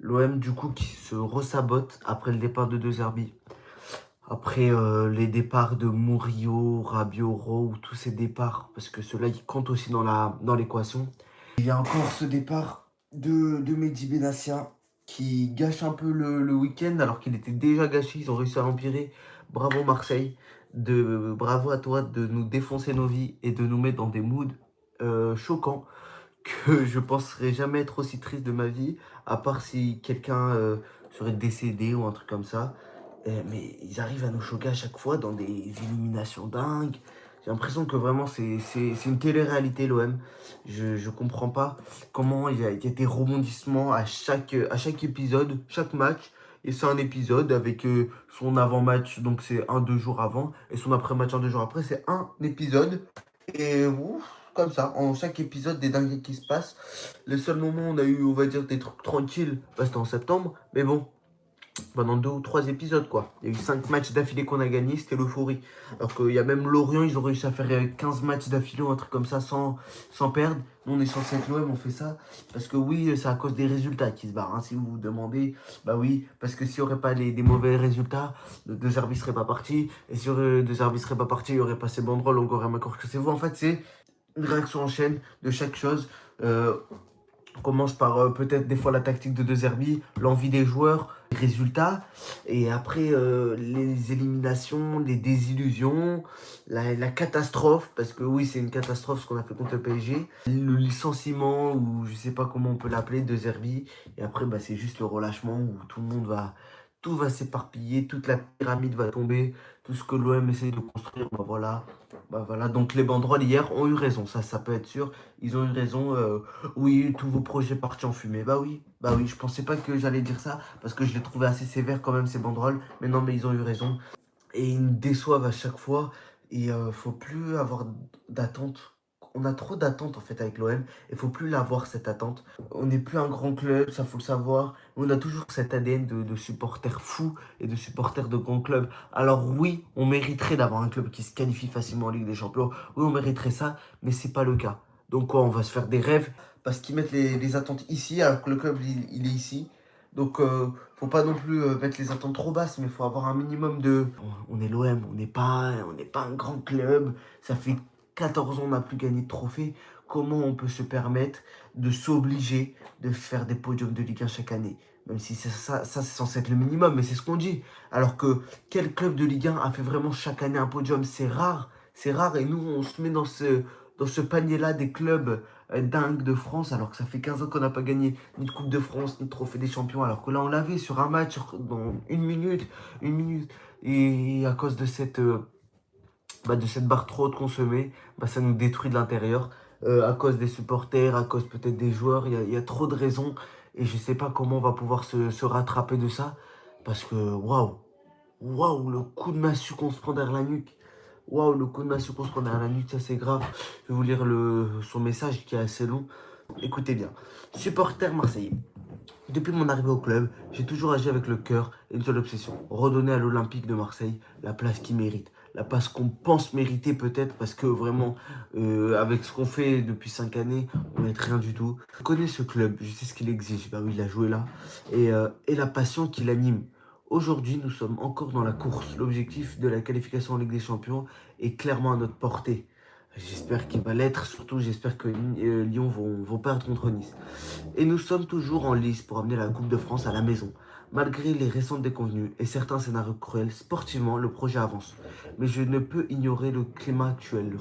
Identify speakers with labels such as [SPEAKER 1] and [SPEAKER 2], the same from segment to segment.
[SPEAKER 1] L'OM du coup qui se ressabote après le départ de De Zerbi. Après les départs de Murillo, Rabiot, Rowe, tous ces départs, parce que ceux-là ils comptent aussi dans l'équation. Il y a encore ce départ de Mehdi Benassia qui gâche un peu le week-end alors qu'il était déjà gâché. Ils ont réussi à l'empirer. Bravo Marseille. Bravo à toi de nous défoncer nos vies et de nous mettre dans des moods choquants que je penserais jamais être aussi triste de ma vie, à part si quelqu'un serait décédé ou un truc comme ça. Mais ils arrivent à nous choquer à chaque fois dans des éliminations dingues. J'ai l'impression que vraiment c'est une télé-réalité l'OM. Je comprends pas comment il y a des rebondissements à chaque épisode, chaque match. Et c'est un épisode avec son avant-match, donc c'est un, 2 jours avant. Et son après-match, un, 2 jours après, c'est un épisode. Et ouf, comme ça, en chaque épisode, des dingueries qui se passent. Le seul moment où on a eu, on va dire, des trucs tranquilles, bah, c'était en septembre. Mais bon, pendant 2 ou 3 épisodes, quoi. Il y a eu 5 matchs d'affilée qu'on a gagné, c'était l'euphorie. Alors qu'il y a même Lorient, ils ont réussi à faire 15 matchs d'affilée ou un truc comme ça sans perdre. Nous, on est censé être l'OM, on fait ça. Parce que oui, c'est à cause des résultats qui se barrent. Hein. Si vous vous demandez, bah oui, parce que s'il n'y aurait pas des mauvais résultats, De Zerbi serait pas parti. Et si De Zerbi serait pas parti, il y aurait pas ces banderoles, on aurait encore que c'est vous. En fait, c'est une réaction en chaîne de chaque chose. On commence par peut-être des fois la tactique de De Zerbi, l'envie des joueurs, les résultats, et après les éliminations, les désillusions, la catastrophe, parce que oui, c'est une catastrophe ce qu'on a fait contre le PSG, le licenciement, ou je sais pas comment on peut l'appeler, De Zerbi, et après bah, c'est juste le relâchement où tout va s'éparpiller, toute la pyramide va tomber, tout ce que l'OM essaie de construire, bah voilà. Bah voilà, donc les banderoles hier ont eu raison, ça peut être sûr, ils ont eu raison. Oui, tous vos projets partis en fumée. Bah oui, je pensais pas que j'allais dire ça, parce que je les trouvais assez sévères quand même, ces banderoles. Mais non, mais ils ont eu raison. Et ils me déçoivent à chaque fois. Et faut plus avoir d'attente. On a trop d'attentes en fait avec l'OM. Et faut plus l'avoir cette attente. On n'est plus un grand club, ça faut le savoir. On a toujours cet ADN de supporters fous et de supporters de grands clubs. Alors oui, on mériterait d'avoir un club qui se qualifie facilement en Ligue des Champions. Oui, on mériterait ça, mais c'est pas le cas. Donc quoi, on va se faire des rêves parce qu'ils mettent les attentes ici alors que le club il est ici. Donc faut pas non plus mettre les attentes trop basses, mais faut avoir un minimum de... On est l'OM, on n'est pas un grand club. Ça fait 14 ans qu'on n'a plus gagné de trophée. Comment on peut se permettre de s'obliger de faire des podiums de Ligue 1 chaque année? Même si ça c'est censé être le minimum, mais c'est ce qu'on dit. Alors que quel club de Ligue 1 a fait vraiment chaque année un podium? C'est rare. C'est rare et nous on se met dans ce panier-là des clubs dingues de France, alors que ça fait 15 ans qu'on n'a pas gagné ni de Coupe de France, ni de Trophée des Champions, alors que là on l'avait sur un match, dans une minute. Et à cause de cette barre trop haute qu'on se met, bah, ça nous détruit de l'intérieur. À cause des supporters, à cause peut-être des joueurs, il y a trop de raisons. Et je sais pas comment on va pouvoir se rattraper de ça. Parce que, waouh, le coup de massue qu'on se prend derrière la nuque. Waouh, le coup de massue qu'on se prend derrière la nuque, ça c'est grave. Je vais vous lire son message qui est assez long. Écoutez bien. Supporter marseillais. Depuis mon arrivée au club, j'ai toujours agi avec le cœur et une seule obsession. Redonner à l'Olympique de Marseille la place qu'il mérite. La place qu'on pense mériter peut-être parce que vraiment, avec ce qu'on fait depuis 5 années, on n'est rien du tout. Je connais ce club, je sais ce qu'il exige. Bah oui, il a joué là. Et la passion qui l'anime. Aujourd'hui, nous sommes encore dans la course. L'objectif de la qualification en Ligue des Champions est clairement à notre portée. J'espère qu'il va l'être, surtout j'espère que Lyon vont perdre contre Nice. Et nous sommes toujours en lice pour amener la Coupe de France à la maison. Malgré les récentes déconvenues et certains scénarios cruels, sportivement, le projet avance. Mais je ne peux ignorer le climat actuel,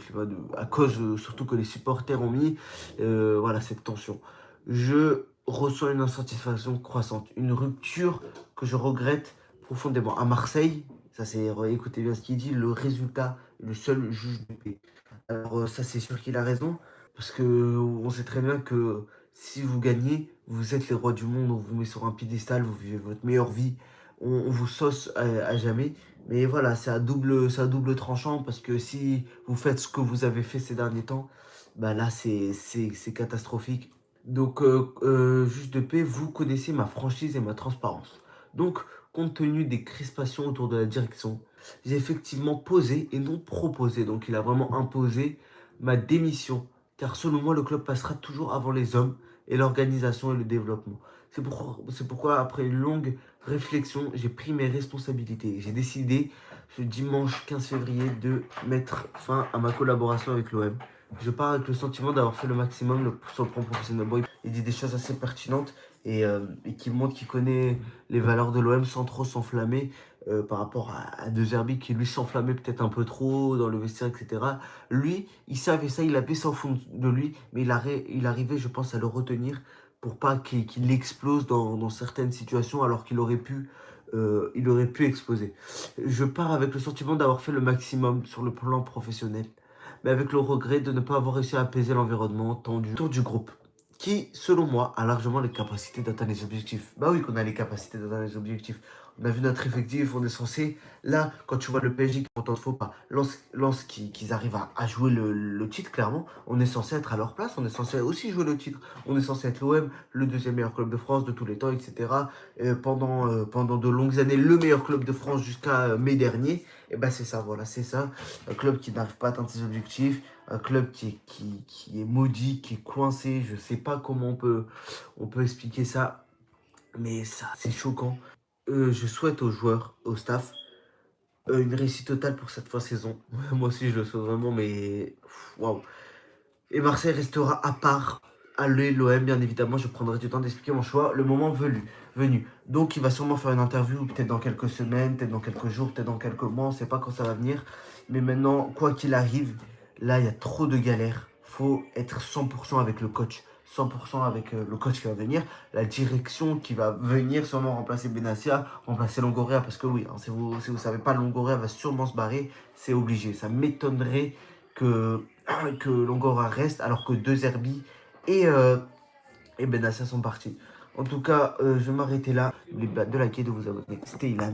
[SPEAKER 1] à cause surtout que les supporters ont mis voilà, cette tension. Je ressens une insatisfaction croissante, une rupture que je regrette profondément. À Marseille, ça c'est, écoutez bien ce qu'il dit, le résultat est le seul juge de paix. Alors ça c'est sûr qu'il a raison, parce que on sait très bien que si vous gagnez, vous êtes les rois du monde, on vous met sur un piédestal, vous vivez votre meilleure vie, on vous sauce à jamais. Mais voilà, c'est à double tranchant, parce que si vous faites ce que vous avez fait ces derniers temps, bah là c'est catastrophique. Donc juge de paix, vous connaissez ma franchise et ma transparence. Donc, compte tenu des crispations autour de la direction, j'ai effectivement posé et non proposé, donc il a vraiment imposé ma démission, car selon moi, le club passera toujours avant les hommes et l'organisation et le développement. C'est pourquoi, après une longue réflexion, j'ai pris mes responsabilités. J'ai décidé, ce dimanche 15 février, de mettre fin à ma collaboration avec l'OM. Je pars avec le sentiment d'avoir fait le maximum sur le plan professionnel. Bon, il dit des choses assez pertinentes et qui montrent qu'il connaît les valeurs de l'OM sans trop s'enflammer par rapport à De Zerbi qui lui s'enflammait peut-être un peu trop dans le vestiaire, etc. Lui, il savait ça, il avait ça au fond de lui, mais il arrivait, je pense, à le retenir pour pas qu'il explose dans certaines situations alors il aurait pu exploser. Je pars avec le sentiment d'avoir fait le maximum sur le plan professionnel, mais avec le regret de ne pas avoir réussi à apaiser l'environnement tendu autour du groupe, qui, selon moi, a largement les capacités d'atteindre les objectifs. Bah oui qu'on a les capacités d'atteindre les objectifs. On a vu notre effectif, on est censé... Là, quand tu vois le PSG qui ne faut pas, qu'ils arrivent à jouer le titre, clairement, on est censé être à leur place, on est censé aussi jouer le titre. On est censé être l'OM, le deuxième meilleur club de France de tous les temps, etc. Pendant de longues années, le meilleur club de France jusqu'à mai dernier. Et ben c'est ça, voilà, c'est ça. Un club qui n'arrive pas à atteindre ses objectifs, un club qui est maudit, qui est coincé. Je sais pas comment on peut expliquer ça, mais ça, c'est choquant. Je souhaite aux joueurs, au staff, une réussite totale pour cette fin de saison. Moi aussi, je le souhaite vraiment, mais waouh. Et Marseille restera à part. Allez, l'OM, bien évidemment, je prendrai du temps d'expliquer mon choix le moment venu. Donc, il va sûrement faire une interview, peut-être dans quelques semaines, peut-être dans quelques jours, peut-être dans quelques mois, on ne sait pas quand ça va venir. Mais maintenant, quoi qu'il arrive, là, il y a trop de galères. Faut être 100% avec le coach. 100% avec le coach qui va venir, la direction qui va venir sûrement remplacer Benassia, remplacer Longoria, parce que oui, hein, si vous savez pas, Longoria va sûrement se barrer, c'est obligé. Ça m'étonnerait que que Longoria reste, alors que De Zerbi et Benassia sont partis. En tout cas, je vais m'arrêter là. N'oubliez pas de liker, de vous abonner. C'était Ilan.